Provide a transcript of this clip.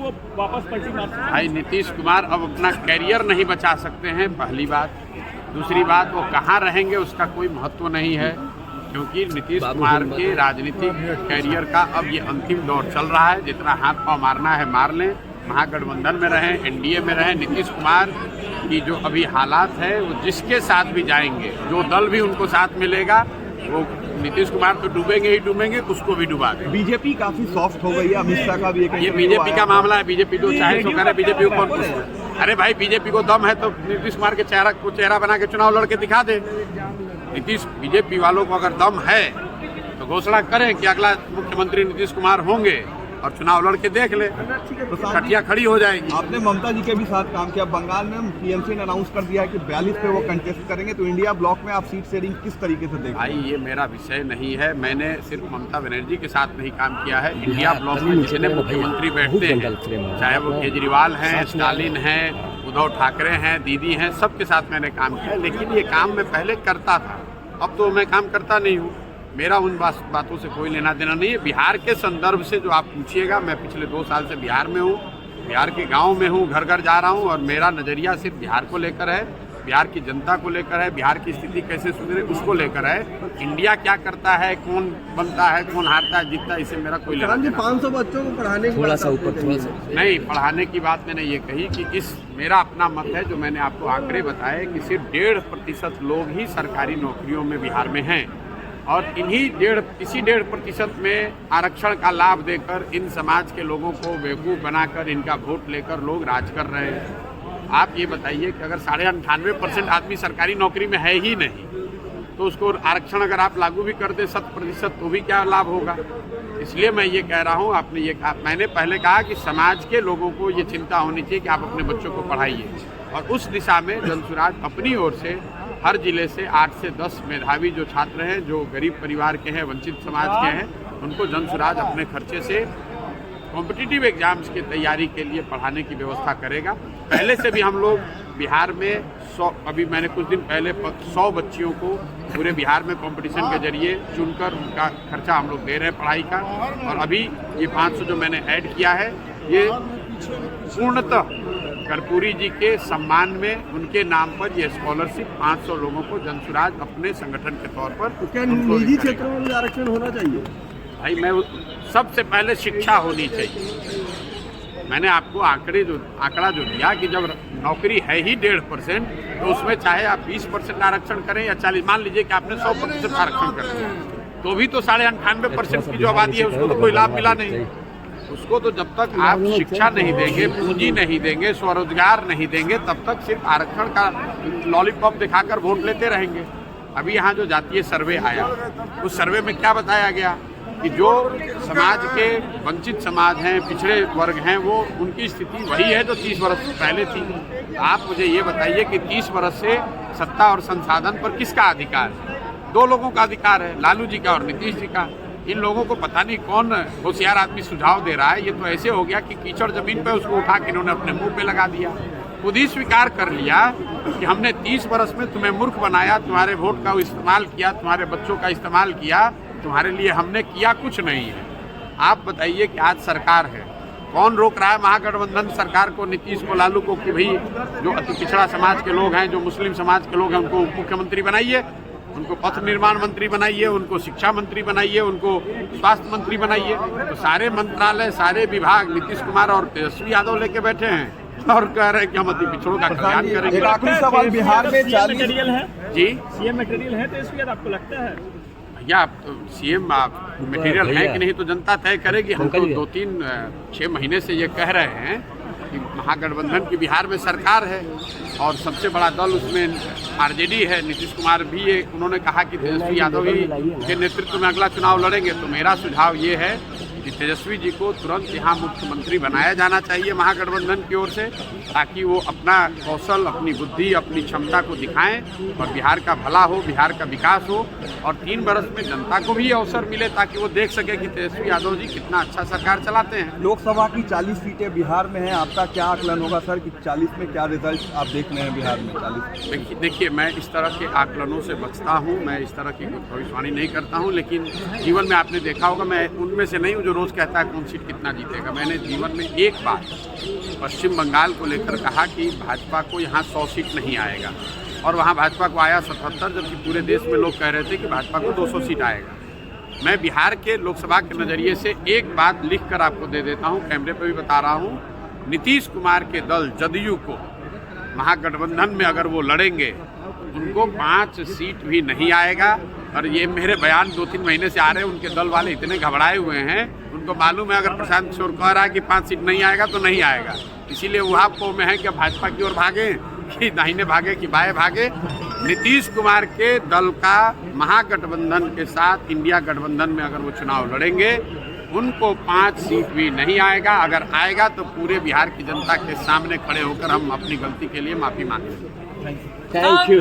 वो वापस पलटी मार सकते हैं? भाई नीतीश कुमार अब अपना कैरियर नहीं बचा सकते हैं, पहली बात। दूसरी बात, वो कहाँ रहेंगे उसका कोई महत्व नहीं है, क्योंकि नीतीश कुमार के राजनीतिक कैरियर का अब ये अंतिम दौर चल रहा है। जितना हाथ पांव मारना है मार लें, महागठबंधन में रहें, एनडीए में रहें। नीतीश कुमार की जो अभी हालात है, वो जिसके साथ भी जाएंगे, जो दल भी उनको साथ मिलेगा, वो नीतीश कुमार तो डूबेंगे ही डूबेंगे, उसको भी डुबा देंगे। बीजेपी काफी सॉफ्ट हो गई है, अमित शाह का भी एक ये बीजेपी का मामला है। बीजेपी जो चाहे सो करे, बीजेपी को कौन पूछता है? अरे भाई, बीजेपी को दम है तो नीतीश कुमार के चेहरा बना के चुनाव लड़ के दिखा दे। बीजेपी वालों को अगर दम है तो घोषणा करें कि अगला मुख्यमंत्री नीतीश कुमार होंगे और चुनाव लड़ के देख ले, कटिया खड़ी हो जाएगी। आपने ममता जी के भी साथ काम किया। बंगाल में टीएमसी ने अनाउंस कर दिया है कि 42 पे वो कंटेस्ट करेंगे, तो इंडिया ब्लॉक में आप सीट शेयरिंग किस तरीके से देखें? भाई, ये मेरा विषय नहीं है। मैंने सिर्फ ममता बनर्जी के साथ नहीं काम किया है। इंडिया ब्लॉक में जितने मुख्यमंत्री बैठते हैं, चाहे वो केजरीवाल हैं, स्टालिन हैं, उद्धव ठाकरे हैं, दीदी हैं, सबके साथ मैंने काम किया। लेकिन ये काम मैं पहले करता था, अब तो मैं काम करता नहीं हूँ। मेरा उन बातों से कोई लेना देना नहीं है। बिहार के संदर्भ से जो आप पूछिएगा, मैं पिछले 2 साल से बिहार में हूँ, बिहार के गांव में हूँ, घर घर जा रहा हूँ, और मेरा नज़रिया सिर्फ बिहार को लेकर है, बिहार की जनता को लेकर है, बिहार की स्थिति कैसे सुधरे उसको लेकर है। इंडिया क्या करता है, कौन बनता है, कौन हारता है, जीतता है, इससे मेरा कोई लेना देना 500 बच्चों को पढ़ाने की थोड़ा सा ऊपर नहीं। पढ़ाने की बात मैंने ये कही कि मेरा अपना मत है, जो मैंने आपको आंकड़े बताए कि सिर्फ 1.5% लोग ही सरकारी नौकरियों में बिहार में हैं, और इसी 1.5% में आरक्षण का लाभ देकर इन समाज के लोगों को बेवकूफ़ बनाकर इनका वोट लेकर लोग राज कर रहे हैं। आप ये बताइए कि अगर 98.5% आदमी सरकारी नौकरी में है ही नहीं, तो उसको आरक्षण अगर आप लागू भी कर दे 100%, तो भी क्या लाभ होगा? इसलिए मैं ये कह रहा हूँ, आपने ये कहा, मैंने पहले कहा कि समाज के लोगों को ये चिंता होनी चाहिए कि आप अपने बच्चों को पढ़ाइए, और उस दिशा में जनसुराज अपनी ओर से हर जिले से 8 से 10 मेधावी जो छात्र हैं, जो गरीब परिवार के हैं, वंचित समाज के हैं, उनको जनसुराज अपने खर्चे से कॉम्पिटिटिव एग्जाम्स की तैयारी के लिए पढ़ाने की व्यवस्था करेगा। पहले से भी हम लोग बिहार में अभी मैंने कुछ दिन पहले 100 बच्चियों को पूरे बिहार में कंपटीशन के जरिए चुनकर उनका खर्चा हम लोग दे रहे हैं पढ़ाई का, और अभी ये 500 जो मैंने ऐड किया है, ये पूर्णतः कर्पूरी जी के सम्मान में उनके नाम पर ये स्कॉलरशिप 500 लोगों को जनसुराज अपने संगठन के तौर पर। तो क्या निजी क्षेत्रों में भी आरक्षण होना चाहिए? भाई, मैं सबसे पहले शिक्षा होनी चाहिए। मैंने आपको आंकड़ा जो दिया कि जब नौकरी है ही 1.5%, तो उसमें चाहे आप 20% आरक्षण करें या 40, मान लीजिए कि आपने 100% आरक्षण कर दिया, तो भी तो 98.5% की जो आबादी है उसको तो कोई लाभ मिला नहीं। उसको तो जब तक आप शिक्षा नहीं देंगे, पूंजी नहीं देंगे, स्वरोजगार नहीं देंगे, तब तक सिर्फ आरक्षण का लॉलीपॉप दिखाकर वोट लेते रहेंगे। अभी यहाँ जो जातीय सर्वे आया, उस सर्वे में क्या बताया गया कि जो समाज के वंचित समाज हैं, पिछड़े वर्ग हैं, वो उनकी स्थिति वही है जो 30 वर्ष पहले थी। आप मुझे ये बताइए कि 30 वर्ष से सत्ता और संसाधन पर किसका अधिकार है? 2 लोगों का अधिकार है, लालू जी का और नीतीश जी का। इन लोगों को पता नहीं कौन होशियार आदमी सुझाव दे रहा है। ये तो ऐसे हो गया कि कीचड़ जमीन पे उसको उठा के इन्होंने अपने मुंह पे लगा दिया। खुद ही स्वीकार कर लिया कि हमने 30 वर्ष में तुम्हें मूर्ख बनाया, तुम्हारे वोट का इस्तेमाल किया, तुम्हारे बच्चों का इस्तेमाल किया, तुम्हारे लिए हमने किया कुछ नहीं है। आप बताइए कि आज सरकार है, कौन रोक रहा है महागठबंधन सरकार को, नीतीश को, लालू को, कि भाई जो अति पिछड़ा समाज के लोग हैं, जो मुस्लिम समाज के लोग हैं, उनको मुख्यमंत्री बनाइए, उनको पथ निर्माण मंत्री बनाइए, उनको शिक्षा मंत्री बनाइए, उनको स्वास्थ्य मंत्री बनाइए। तो सारे मंत्रालय, सारे विभाग नीतीश कुमार और तेजस्वी यादव लेके बैठे हैं और कह रहे हैं कि हम अति पिछड़ों का कल्याण करेंगे। आखिरी सवाल, बिहार में 40 मटेरियल है जी, सीएम मटेरियल है तेजस्वी यादव, आपको लगता है? भैया, सीएम मटेरियल है कि नहीं तो जनता तय करेगी। हम तो 2-3-6 महीने से ये कह रहे हैं कि महागठबंधन की बिहार में सरकार है और सबसे बड़ा दल उसमें आरजेडी है। नीतीश कुमार भी ये उन्होंने कहा कि तेजस्वी यादव ही के नेतृत्व में अगला चुनाव लड़ेंगे। तो मेरा सुझाव ये है कि तेजस्वी जी को तुरंत यहाँ मुख्यमंत्री बनाया जाना चाहिए महागठबंधन की ओर से, ताकि वो अपना कौशल, अपनी बुद्धि, अपनी क्षमता को दिखाएं और बिहार का भला हो, बिहार का विकास हो, और 3 वर्ष में जनता को भी अवसर मिले ताकि वो देख सके कि तेजस्वी यादव जी कितना अच्छा सरकार चलाते हैं। लोकसभा की 40 सीटें बिहार में हैं, आपका क्या आकलन होगा सर कि 40 में क्या रिजल्ट आप देख रहे हैं बिहार में? 40 देखिए, मैं इस तरह के आकलनों से बचता हूँ, मैं इस तरह की भविष्यवाणी नहीं करता हूँ, लेकिन जीवन में आपने देखा होगा मैं उनमें से नहीं हूँ जो रोज कहता है कौन सीट कितना जीतेगा। मैंने जीवन में एक बार पश्चिम बंगाल को लेकर कहा कि भाजपा को यहाँ 100 सीट नहीं आएगा, और वहाँ भाजपा को आया 77, जबकि पूरे देश में लोग कह रहे थे कि भाजपा को 200 सीट आएगा। मैं बिहार के लोकसभा के नज़रिए से एक बात लिखकर आपको दे देता हूँ, कैमरे पर भी बता रहा हूँ। नीतीश कुमार के दल जदयू को महागठबंधन में अगर वो लड़ेंगे, उनको 5 सीट भी नहीं आएगा। और ये मेरे बयान 2-3 महीने से आ रहे हैं, उनके दल वाले इतने घबराए हुए हैं, उनको मालूम है अगर प्रशांत किशोर कह रहा है कि 5 सीट नहीं आएगा तो नहीं आएगा। इसीलिए वो आपको में है कि भाजपा की ओर भागे कि दाहिने भागे कि बाएं भागे। नीतीश कुमार के दल का महागठबंधन के साथ इंडिया गठबंधन में अगर वो चुनाव लड़ेंगे, उनको 5 सीट भी नहीं आएगा। अगर आएगा तो पूरे बिहार की जनता के सामने खड़े होकर हम अपनी गलती के लिए माफ़ी मांगेंगे। Thank you.